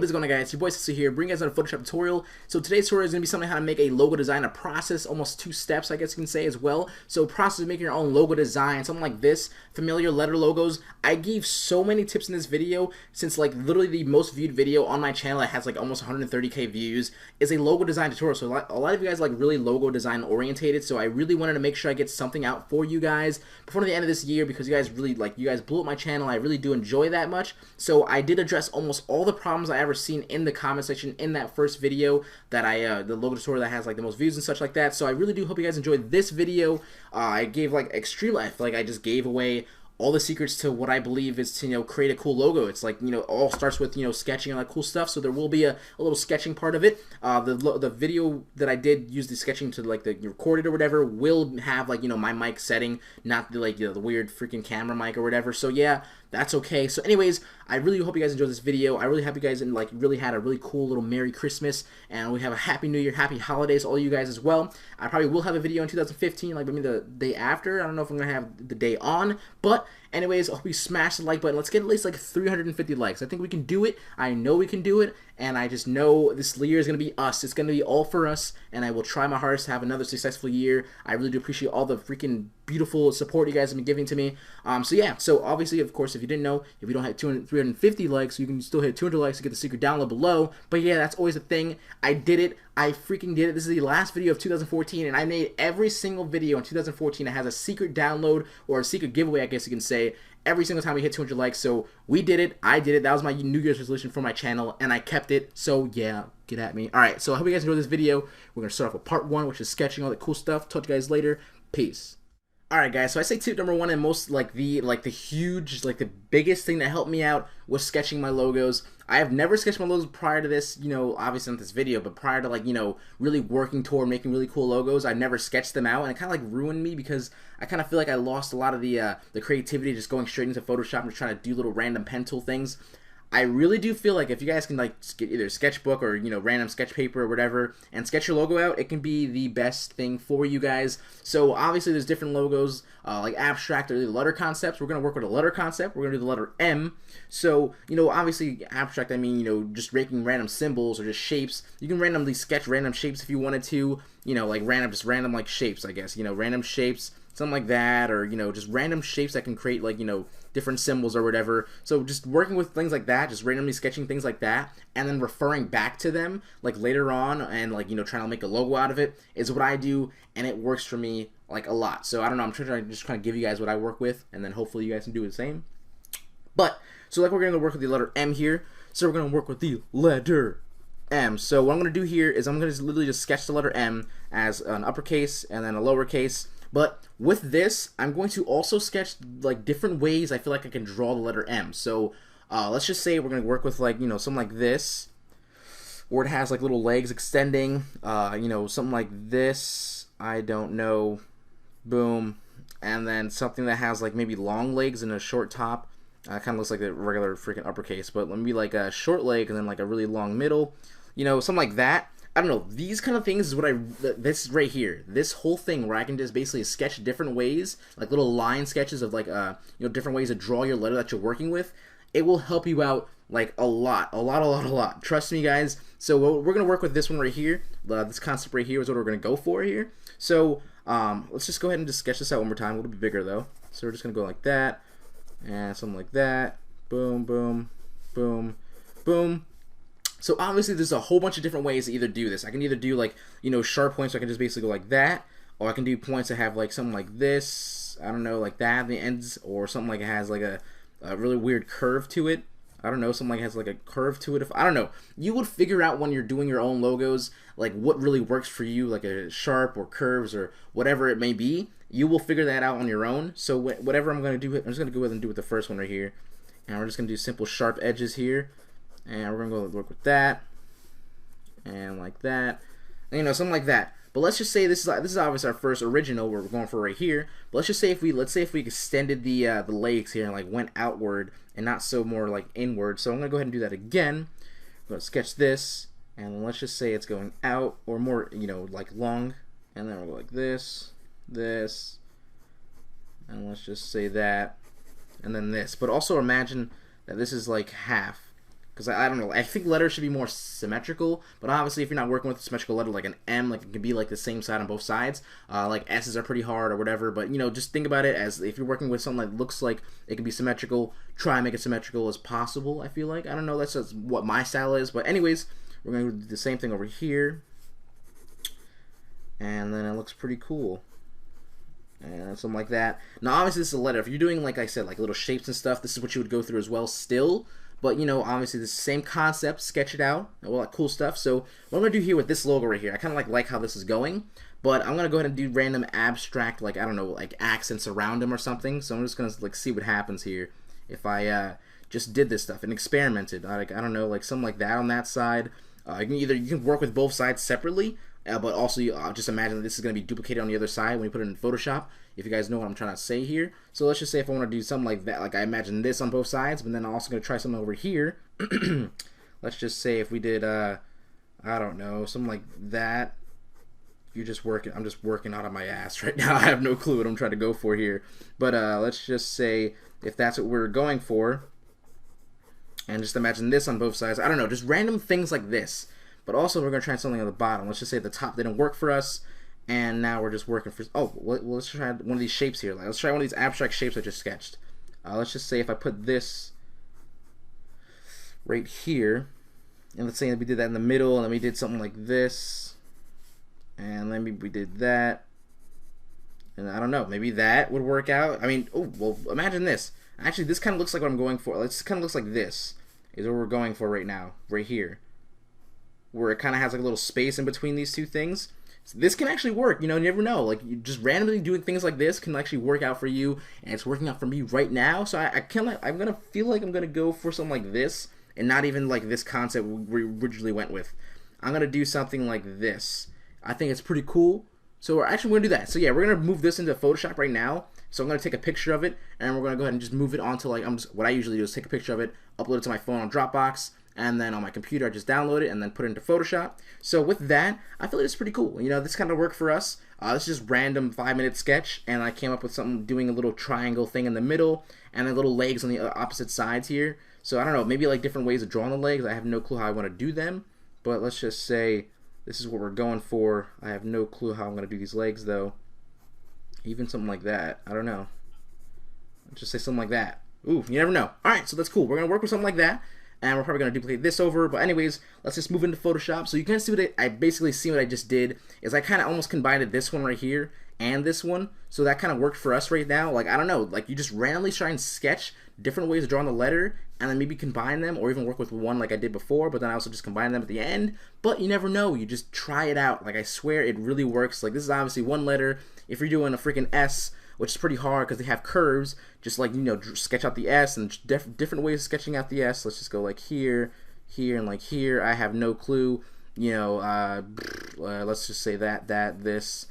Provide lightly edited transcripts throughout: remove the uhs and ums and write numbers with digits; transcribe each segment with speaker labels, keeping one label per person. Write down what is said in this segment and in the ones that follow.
Speaker 1: What is going on, guys? It's your boy Sister here, bringing you guys another Photoshop tutorial. So today's tutorial is going to be something how to make a logo design, a process, almost 2 steps, I guess you can say as well. So process of making your own logo design, something like this, familiar letter logos. I gave so many tips in this video, since like literally the most viewed video on my channel that has like almost 130k views is a logo design tutorial. So a lot of you guys like really logo design orientated, so I really wanted to make sure I get something out for you guys before the end of this year, because you guys really you guys blew up my channel. I really do enjoy that much. So I did address almost all the problems I ever seen in the comment section in that first video that the logo tutorial that has like the most views and such like that. So I really do hope you guys enjoyed this video. I gave like extreme, I feel like I just gave away all the secrets to what I believe is to, create a cool logo. It's like, all starts with, sketching and that cool stuff. So there will be a little sketching part of it. The video that I did use the sketching to like the recorded or whatever will have like, my mic setting, not the the weird freaking camera mic or whatever. So yeah, that's okay. So anyways, I really hope you guys enjoyed this video. I really hope you guys really had a really cool little Merry Christmas, and we have a Happy New Year, Happy Holidays, all you guys as well. I probably will have a video in 2015, like maybe the day after. I don't know if I'm gonna have the day on, but anyways, I hope you smash the like button. Let's get at least like 350 likes. I think we can do it. I know we can do it, and I just know this year is gonna be us. It's gonna be all for us, and I will try my hardest to have another successful year. I really do appreciate all the freaking beautiful support you guys have been giving to me. So yeah, so obviously, of course, if you didn't know, if you don't have 350 likes, you can still hit 200 likes to get the secret download below. But yeah, that's always a thing. I did it. I freaking did it. This is the last video of 2014, and I made every single video in 2014 that has a secret download or a secret giveaway, I guess you can say, every single time we hit 200 likes. So we did it. I did it. That was my New Year's resolution for my channel, and I kept it. So yeah, get at me. Alright, so I hope you guys enjoyed this video. We're going to start off with part 1, which is sketching all the cool stuff. Talk to you guys later. Peace. Alright guys, so I say tip number 1 and most the biggest thing that helped me out was sketching my logos. I have never sketched my logos prior to this, obviously not this video, but prior to really working toward making really cool logos. I never sketched them out, and it kind of ruined me because I kind of feel like I lost a lot of the creativity just going straight into Photoshop and just trying to do little random pen tool things. I really do feel like if you guys can get either a sketchbook or random sketch paper or whatever and sketch your logo out, it can be the best thing for you guys. So obviously there's different logos like abstract or letter concepts. We're gonna work with a letter concept. We're gonna do the letter M. So obviously abstract, I mean just making random symbols or just shapes. You can randomly sketch random shapes if you wanted to. Like random like shapes, I guess. Random shapes, something like that, or just random shapes that can create different symbols or whatever. So just working with things like that, just randomly sketching things like that, and then referring back to them later on, and trying to make a logo out of it is what I do, and it works for me a lot. So I don't know, I'm trying to just kind of give you guys what I work with, and then hopefully you guys can do the same. But so we're going to work with the letter M here. So we're going to work with the letter M. So what I'm going to do here is I'm going to literally just sketch the letter M as an uppercase and then a lowercase. But with this, I'm going to also sketch different ways I feel like I can draw the letter M. So let's just say we're going to work with something like this, where it has little legs extending, something like this, I don't know, boom, and then something that has maybe long legs and a short top. Kind of looks like a regular freaking uppercase, but let me be a short leg and then a really long middle, something like that. I don't know, these kind of things is what this right here, this whole thing where I can just basically sketch different ways, little line sketches of different ways to draw your letter that you're working with. It will help you out a lot. Trust me, guys. So we're gonna work with this one right here. This concept right here is what we're gonna go for here. So let's just go ahead and just sketch this out one more time. A little bit bigger though. So we're just gonna go like that, and something like that. Boom, boom, boom, boom. So obviously there's a whole bunch of different ways to either do this. I can either do sharp points, so I can just basically go like that, or I can do points that have something like this, I don't know, like that at the ends, or something it has a really weird curve to it. I don't know, something it has a curve to it. I don't know. You would figure out when you're doing your own logos what really works for you, a sharp or curves or whatever it may be. You will figure that out on your own. So whatever I'm going to do, I'm just going to go ahead and do with the first one right here. And we're just going to do simple sharp edges here. And we're going to go work with that, and like that, and, something like that. But let's just say this is obviously our first original we're going for right here. But let's say if we extended the legs here and went outward and not so more inward. So I'm gonna go ahead and do that again. I'm gonna sketch this, and let's just say it's going out or more, long, and then we'll go like this, and let's just say that, and then this. But also imagine that this is half. because I don't know. I think letters should be more symmetrical, but obviously if you're not working with a symmetrical letter like an M, like it can be like the same side on both sides. Like S's are pretty hard or whatever, but you know, just think about it as if you're working with something that looks like it can be symmetrical, try and make it symmetrical as possible. I feel like, I don't know, that's just what my style is, but anyways, we're going to do the same thing over here, and then it looks pretty cool. And something like that. Now obviously this is a letter. If you're doing, like I said, like little shapes and stuff, this is what you would go through as well still. But you know, obviously the same concept, sketch it out, all that cool stuff. So what I'm gonna do here with this logo right here, I kind of like how this is going, but I'm gonna go ahead and do random abstract, like I don't know, like accents around them or something. So I'm just gonna like see what happens here if I just did this stuff and experimented. Like I don't know, like something like that on that side. You can work with both sides separately. But also, just imagine that this is going to be duplicated on the other side when you put it in Photoshop, if you guys know what I'm trying to say here. So let's just say if I want to do something like that, like I imagine this on both sides, but then I'm also going to try something over here. Let's just say if we did, I don't know, something like that. You're just working, I'm just working out of my ass right now. I have no clue what I'm trying to go for here. But let's just say if that's what we're going for, and just imagine this on both sides. I don't know, just random things like this. But also we're going to try something on the bottom. Let's just say the top didn't work for us, and now we're just working for, oh, well, let's try one of these shapes here. Like, let's try one of these abstract shapes I just sketched. Let's just say if I put this right here, and let's say that we did that in the middle, and then we did something like this, and then we did that, and I don't know, maybe that would work out. I mean, oh, well, imagine this. Actually, this kind of looks like what I'm going for. This kind of looks like this is what we're going for right now, right here, where it kind of has like a little space in between these two things. So this can actually work, you know, you never know. Like, you just randomly doing things like this can actually work out for you, and it's working out for me right now. So I'm gonna feel like I'm gonna go for something like this, and not even like this concept we originally went with. I'm gonna do something like this. I think it's pretty cool. So we're actually gonna do that. So yeah, we're gonna move this into Photoshop right now. So I'm gonna take a picture of it, and we're gonna go ahead and just move it onto, like, what I usually do is take a picture of it, upload it to my phone on Dropbox, and then on my computer I just download it and then put it into Photoshop. So with that, I feel like it's pretty cool. You know, this kind of worked for us. This is just random 5-minute sketch, and I came up with something doing a little triangle thing in the middle and then little legs on the opposite sides here. So I don't know, maybe like different ways of drawing the legs. I have no clue how I want to do them, but let's just say this is what we're going for. I have no clue how I'm going to do these legs though. Even something like that, I don't know. Let's just say something like that. Ooh, you never know. Alright, so that's cool. We're going to work with something like that, and we're probably going to duplicate this over. But anyways, let's just move into Photoshop. So you can see what I basically see what I just did is I kind of almost combined this one right here and this one. So that kind of worked for us right now. Like, I don't know, like you just randomly try and sketch different ways of drawing the letter, and then maybe combine them, or even work with one like I did before, but then I also just combine them at the end. But you never know, you just try it out. Like, I swear it really works. Like, this is obviously one letter. If you're doing a freaking S, which is pretty hard because they have curves, just like, you know, sketch out the S, and different ways of sketching out the S. Let's just go like here, here, and like here. I have no clue, you know, let's just say that, this,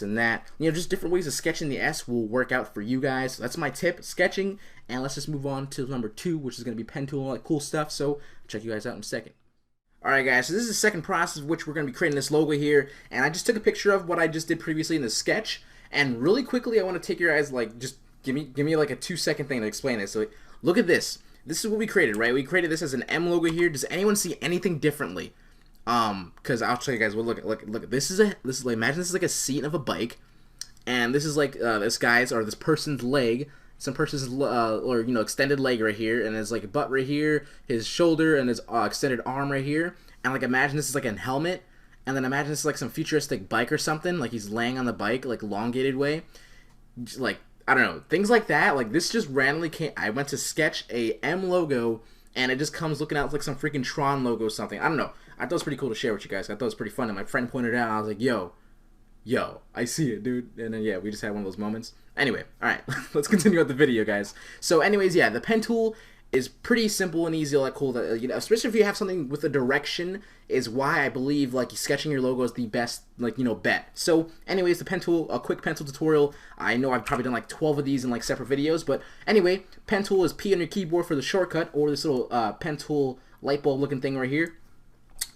Speaker 1: and that. You know, just different ways of sketching the S will work out for you guys. So that's my tip, sketching. And let's just move on to number 2, which is going to be pen tool and all that cool stuff. So check you guys out in a second. Alright guys, so this is the second process of which we're going to be creating this logo here. And I just took a picture of what I just did previously in the sketch. And really quickly, I want to take your guys, like, just give me like a 2-second thing to explain it. So like, look at this. This is what we created, right? We created this as an M logo here. Does anyone see anything differently? Because I'll show you guys. Well, look. This is like, imagine this is like a seat of a bike, and this is like this person's leg, some person's or you know, extended leg right here, and there's like a butt right here, his shoulder, and his extended arm right here. And like, imagine this is like a helmet. And then imagine this is like some futuristic bike or something, like he's laying on the bike, like elongated way. Just like, I don't know, things like that. Like, this just randomly came. I went to sketch a M logo, and it just comes looking out like some freaking Tron logo or something. I don't know. I thought it was pretty cool to share with you guys. I thought it was pretty fun, and my friend pointed it out, and I was like, yo, I see it, dude. And then, yeah, we just had one of those moments. Anyway, alright, let's continue with the video, guys. So anyways, yeah, the pen tool is pretty simple and easy, like cool. That, you know, especially if you have something with a direction, is why I believe like sketching your logo is the best, like, you know, bet. So anyways, the pen tool, a quick pencil tutorial. I know I've probably done like 12 of these in like separate videos, but anyway, pen tool is P on your keyboard for the shortcut, or this little pen tool light bulb looking thing right here.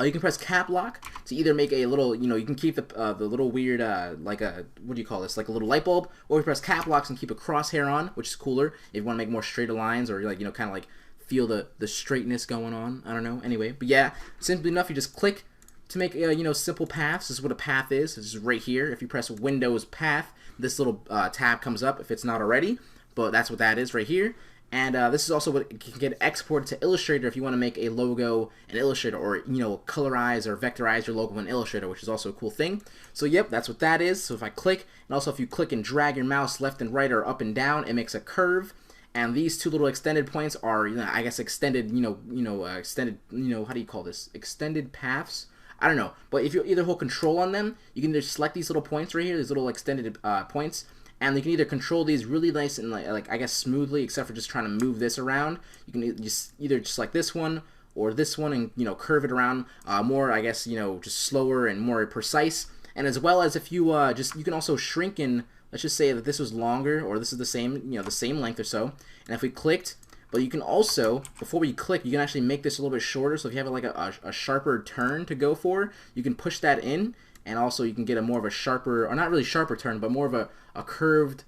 Speaker 1: You can press cap lock to either make a little, you know, you can keep the little weird, like a, what do you call this, like a little light bulb, or you press cap locks and keep a crosshair on, which is cooler if you want to make more straighter lines, or like, you know, kind of like feel the straightness going on. I don't know. Anyway, but yeah, simply enough, you just click to make simple paths. This is what a path is. This is right here. If you press Windows Path, this little tab comes up if it's not already, but that's what that is right here. And this is also what can get exported to Illustrator if you want to make a logo in Illustrator, or colorize or vectorize your logo in Illustrator, which is also a cool thing. So yep, that's what that is. So if I click, and also if you click and drag your mouse left and right or up and down, it makes a curve. And these two little extended points are, I guess extended, extended, how do you call this? Extended paths. I don't know, but if you either hold Control on them, you can either select these little points right here, these little extended points. And you can either control these really nice and like I guess smoothly, except for just trying to move this around. You can just either select this one or this one and curve it around more, I guess just slower and more precise. And as well as if you you can also shrink in. Let's just say that this was longer, or this is the same the same length or so. And if we clicked, but you can also, before we click, you can actually make this a little bit shorter. So if you have like a sharper turn to go for, you can push that in. And also you can get a more of a sharper, or not really sharper turn, but more of a curved,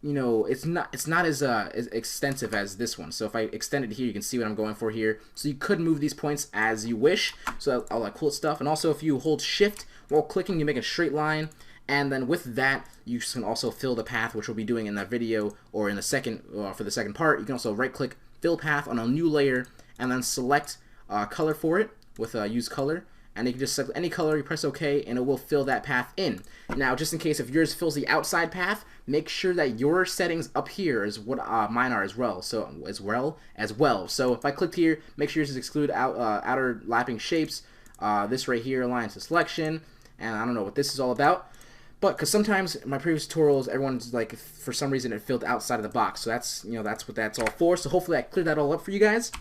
Speaker 1: it's not as extensive as this one. So if I extend it here, you can see what I'm going for here. So you could move these points as you wish. So all that cool stuff. And also if you hold Shift while clicking, you make a straight line. And then with that, you can also fill the path, which we'll be doing in that video, or in the second, for the second part. You can also right click, fill path on a new layer, and then select color for it with use color. And you can just select any color, you press OK, and it will fill that path in. Now, just in case if yours fills the outside path, make sure that your settings up here is what mine are as well. So So if I clicked here, make sure you exclude outer lapping shapes. This right here aligns to selection, and I don't know what this is all about. But because sometimes in my previous tutorials, everyone's like, for some reason, it filled outside of the box. So that's that's what that's all for. So hopefully I cleared that all up for you guys.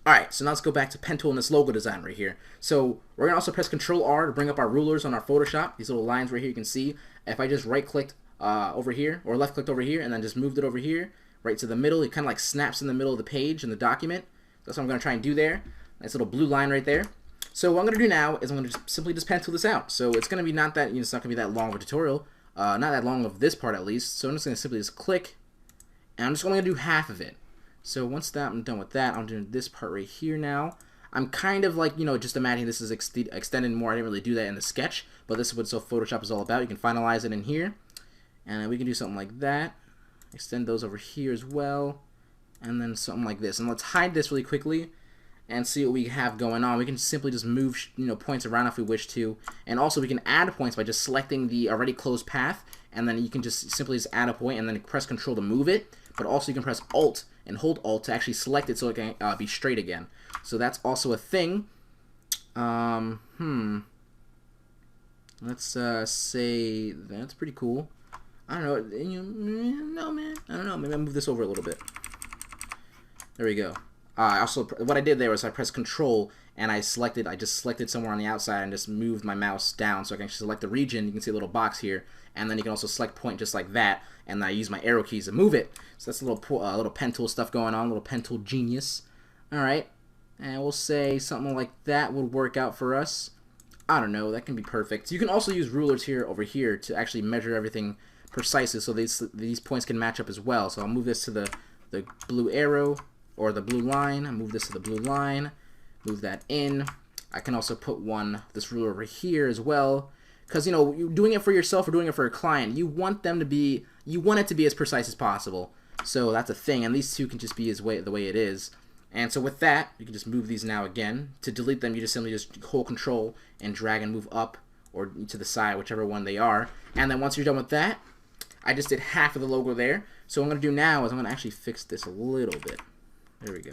Speaker 1: Alright, so now let's go back to pen tool and this logo design right here. So we're going to also press Control R to bring up our rulers on our Photoshop. These little lines right here you can see. If I just right clicked over here, or left clicked over here, and then just moved it over here, right to the middle, it kind of like snaps in the middle of the page in the document. That's what I'm going to try and do there. Nice little blue line right there. So what I'm going to do now is I'm going to simply just pen tool this out. So it's going to be not that, it's not going to be that long of a tutorial. Not that long of this part at least. So I'm just going to simply just click, and I'm just only going to do half of it. So once I'm done with that, I'm doing this part right here now. I'm kind of like, just imagining this is extended more. I didn't really do that in the sketch, but this is what Photoshop is all about. You can finalize it in here, and we can do something like that. Extend those over here as well, and then something like this. And let's hide this really quickly and see what we have going on. We can simply just move, points around if we wish to, and also we can add points by just selecting the already closed path, and then you can just simply just add a point and then press Control to move it. But also you can press Alt and hold Alt to actually select it so it can be straight again. So that's also a thing. Let's say that's pretty cool. I don't know. No, man. I don't know. Maybe I'll move this over a little bit. There we go. Also, what I did there was I pressed Control and I just selected somewhere on the outside and just moved my mouse down so I can select the region. You can see a little box here, and then you can also select point just like that, and I use my arrow keys to move it. So that's a little pen tool stuff going on, a little pen tool genius. All right, and we'll say something like that would work out for us. I don't know, that can be perfect. You can also use rulers here over here to actually measure everything precisely, so these points can match up as well. So I'll move this to the blue arrow, or the blue line. I move this to the blue line, move that in. I can also put this ruler over here as well, because you're doing it for yourself or doing it for a client, you want it to be as precise as possible. So that's a thing, and these two can just be the way it is. And so with that, you can just move these now again. To delete them, you just simply hold Control and drag and move up or to the side, whichever one they are. And then once you're done with that, I just did half of the logo there. So what I'm going to do now is I'm going to actually fix this a little bit. There we go.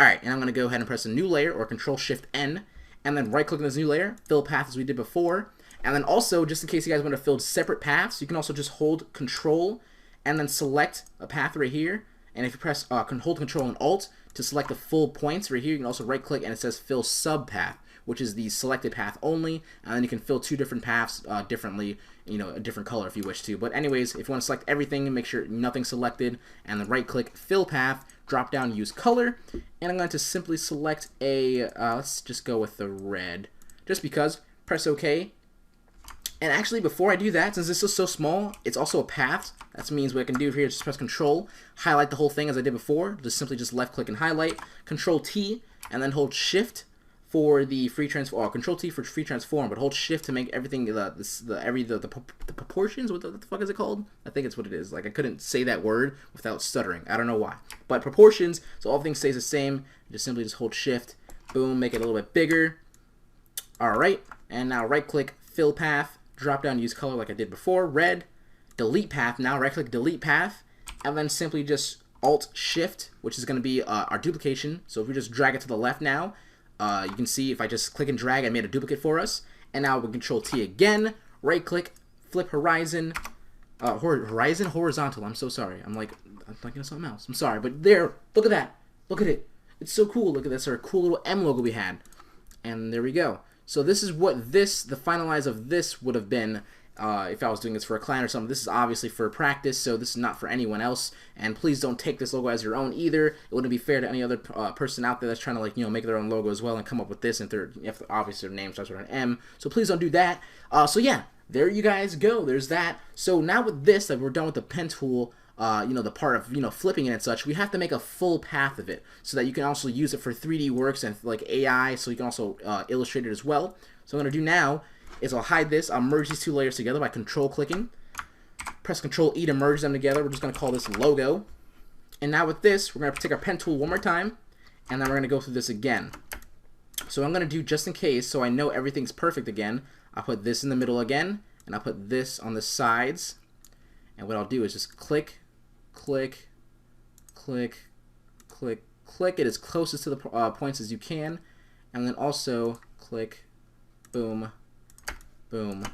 Speaker 1: Alright, and I'm going to go ahead and press a new layer, or Control-Shift-N, and then right-click on this new layer, fill path as we did before. And then also, just in case you guys want to fill separate paths, you can also just hold Control and then select a path right here. And if you press hold Control and Alt to select the full points right here, you can also right-click and it says Fill Subpath, which is the selected path only. And then you can fill two different paths differently, a different color if you wish to. But anyways, if you want to select everything, make sure nothing's selected, and then right-click Fill Path, drop down, use color, and I'm going to simply select let's just go with the red, just because. Press OK, And actually, before I do that, since this is so small, it's also a path. That means what I can do here is just press Control, highlight the whole thing as I did before. Just simply just left click and highlight, Control T, and then hold Shift for the free transform, or Control T for free transform, but hold Shift to make everything the proportions. What the fuck is it called? I think it's what it is. Like I couldn't say that word without stuttering. I don't know why. But proportions, so all things stays the same. Just simply just hold Shift, boom, make it a little bit bigger. All right, and now right click, fill path. Drop down, use color like I did before, red, delete path. Now right click, delete path, and then simply just Alt Shift, which is going to be our duplication. So if we just drag it to the left now, you can see if I just click and drag, I made a duplicate for us. And now we Control T again, right click, flip horizon, horizontal. I'm so sorry. I'm thinking of something else. I'm sorry, but there, look at that. Look at it. It's so cool. Look at this, our cool little M logo we had. And there we go. So this is what the finalize of this would have been if I was doing this for a client or something. This is obviously for practice, so this is not for anyone else. And please don't take this logo as your own either. It wouldn't be fair to any other person out there that's trying to make their own logo as well and come up with this. And if obviously their name starts with an M, so please don't do that. So yeah, there you guys go. There's that. So now with this, that we're done with the pen tool. The part of flipping it and such, we have to make a full path of it so that you can also use it for 3D works and like AI, so you can also illustrate it as well. So what I'm going to do now is I'll hide this. I'll merge these two layers together by control clicking. Press Control E to merge them together. We're just going to call this logo. And now with this, we're going to take our pen tool one more time, and then we're going to go through this again. So I'm going to do, just in case, so I know everything's perfect again, I'll put this in the middle again, and I'll put this on the sides. And what I'll do is just click, click, click, click, click it as closest to the points as you can, and then also click, boom, boom.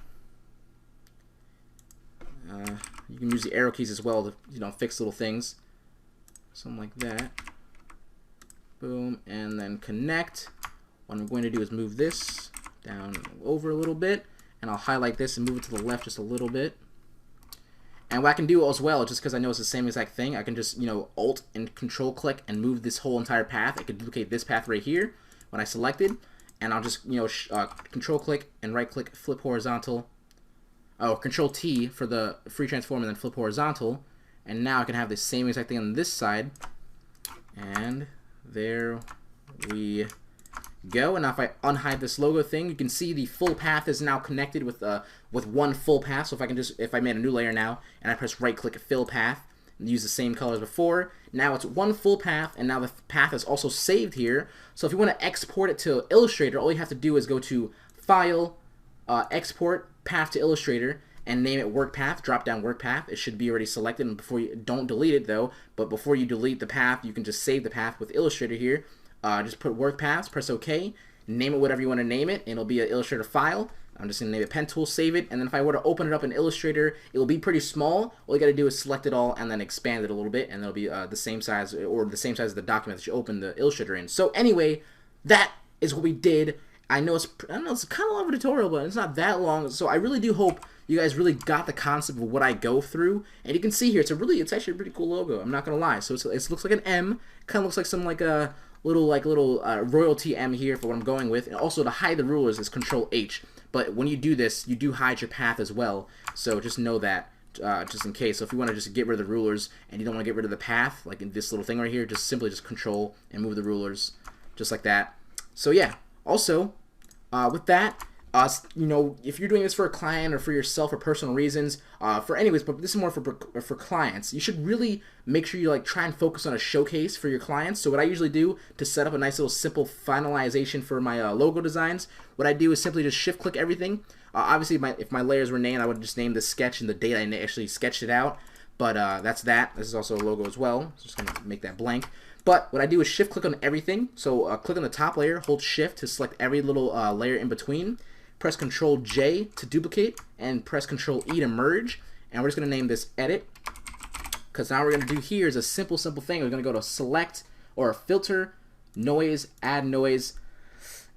Speaker 1: You can use the arrow keys as well to fix little things, something like that. Boom, and then connect. What I'm going to do is move this down over a little bit, and I'll highlight this and move it to the left just a little bit. And what I can do as well, just because I know it's the same exact thing, I can just, Alt and Control click and move this whole entire path. I can duplicate this path right here when I selected, and I'll just, Control click and right click, flip horizontal. Oh, Control T for the free transform and then flip horizontal. And now I can have the same exact thing on this side. And there we go. And now if I unhide this logo thing, you can see the full path is now connected with one full path. So if I made a new layer now and I press right click, fill path, and use the same color as before, now it's one full path, and now the path is also saved here. So if you want to export it to Illustrator, all you have to do is go to File, Export Path to Illustrator, and name it work path. Drop down work path. It should be already selected. And before you don't delete it though, but before you delete the path, you can just save the path with Illustrator here. Just put work paths, press OK, name it whatever you want to name it, and it'll be an Illustrator file. I'm just going to name it pen tool, save it, and then if I were to open it up in Illustrator, it will be pretty small. All you got to do is select it all and then expand it a little bit, and it'll be the same size, or the same size as the document that you open the Illustrator in. So anyway, that is what we did. I know it's kind of long of a tutorial, but it's not that long. So I really do hope you guys really got the concept of what I go through. And you can see here, it's actually a pretty cool logo. I'm not gonna lie. So it looks like an M, kind of looks like some little royalty M here for what I'm going with. And also to hide the rulers is Control H. But when you do this, you do hide your path as well. So just know that. Just in case. So if you want to just get rid of the rulers and you don't want to get rid of the path, like in this little thing right here, just simply Control and move the rulers just like that. So yeah. Also, with that, if you're doing this for a client or for yourself for personal reasons, but this is more for clients, you should really make sure you try and focus on a showcase for your clients. So what I usually do to set up a nice little simple finalization for my logo designs, what I do is simply just shift click everything. Obviously, if my layers were named, I would just name the sketch and the date I actually sketched it out. But that's that. This is also a logo as well. So just gonna make that blank. But what I do is shift click on everything. So click on the top layer, hold shift to select every little layer in between. Press Control J to duplicate, and press Control E to merge. And we're just going to name this edit. Because now what we're going to do here is a simple thing. We're going to go to select or filter, noise, add noise.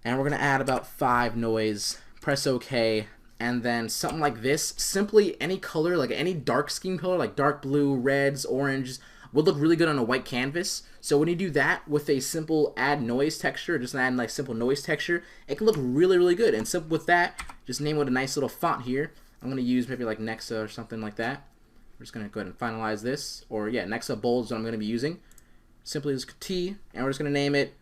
Speaker 1: And we're going to add about 5 noise. Press OK. And then something like this. Simply any color, like any dark scheme color, like dark blue, reds, oranges, would look really good on a white canvas. So when you do that with a simple add noise texture, just add like simple noise texture, it can look really, really good. And simple with that, just name it with a nice little font here. I'm going to use maybe like Nexa or something like that. We're just going to go ahead and finalize this. Or yeah, Nexa Bold is what I'm going to be using. Simply just T, and we're just going to name it